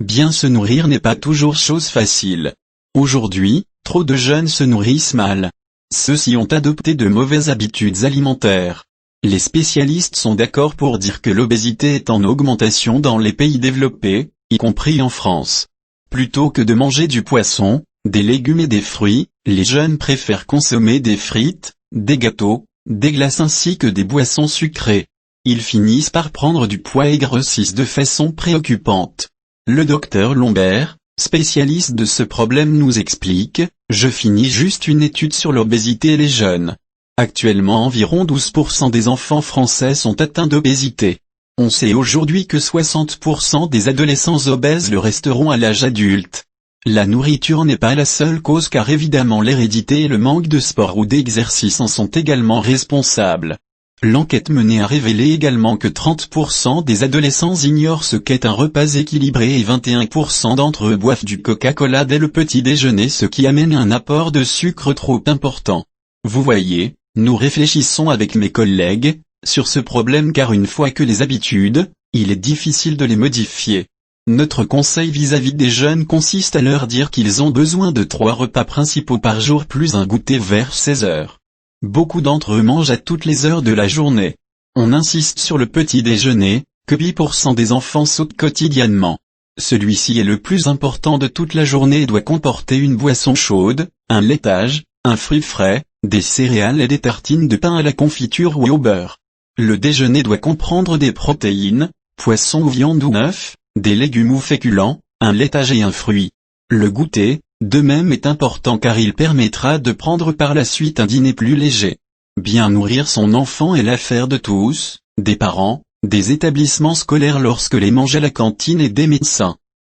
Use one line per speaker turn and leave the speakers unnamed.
Bien se nourrir n'est pas toujours chose facile. Aujourd'hui, trop de jeunes se nourrissent mal. Ceux-ci ont adopté de mauvaises habitudes alimentaires. Les spécialistes sont d'accord pour dire que l'obésité est en augmentation dans les pays développés, y compris en France. Plutôt que de manger du poisson, des légumes et des fruits, les jeunes préfèrent consommer des frites, des gâteaux, des glaces ainsi que des boissons sucrées. Ils finissent par prendre du poids et grossissent de façon préoccupante. Le docteur Lombert, spécialiste de ce problème, nous explique: « Je finis juste une étude sur l'obésité et les jeunes. Actuellement environ 12% des enfants français sont atteints d'obésité. On sait aujourd'hui que 60% des adolescents obèses le resteront à l'âge adulte. La nourriture n'est pas la seule cause car évidemment l'hérédité et le manque de sport ou d'exercice en sont également responsables. » L'enquête menée a révélé également que 30% des adolescents ignorent ce qu'est un repas équilibré et 21% d'entre eux boivent du Coca-Cola dès le petit déjeuner, ce qui amène un apport de sucre trop important. Vous voyez, nous réfléchissons avec mes collègues sur ce problème car une fois que les habitudes, il est difficile de les modifier. Notre conseil vis-à-vis des jeunes consiste à leur dire qu'ils ont besoin de 3 repas principaux par jour plus un goûter vers 16 heures. Beaucoup d'entre eux mangent à toutes les heures de la journée. On insiste sur le petit déjeuner, que 8% des enfants sautent quotidiennement. Celui-ci est le plus important de toute la journée et doit comporter une boisson chaude, un laitage, un fruit frais, des céréales et des tartines de pain à la confiture ou au beurre. Le déjeuner doit comprendre des protéines, poisson ou viande ou œufs, des légumes ou féculents, un laitage et un fruit. Le goûter, de même, est important car il permettra de prendre par la suite un dîner plus léger. Bien nourrir son enfant est l'affaire de tous, des parents, des établissements scolaires lorsque les mangent à la cantine et des médecins.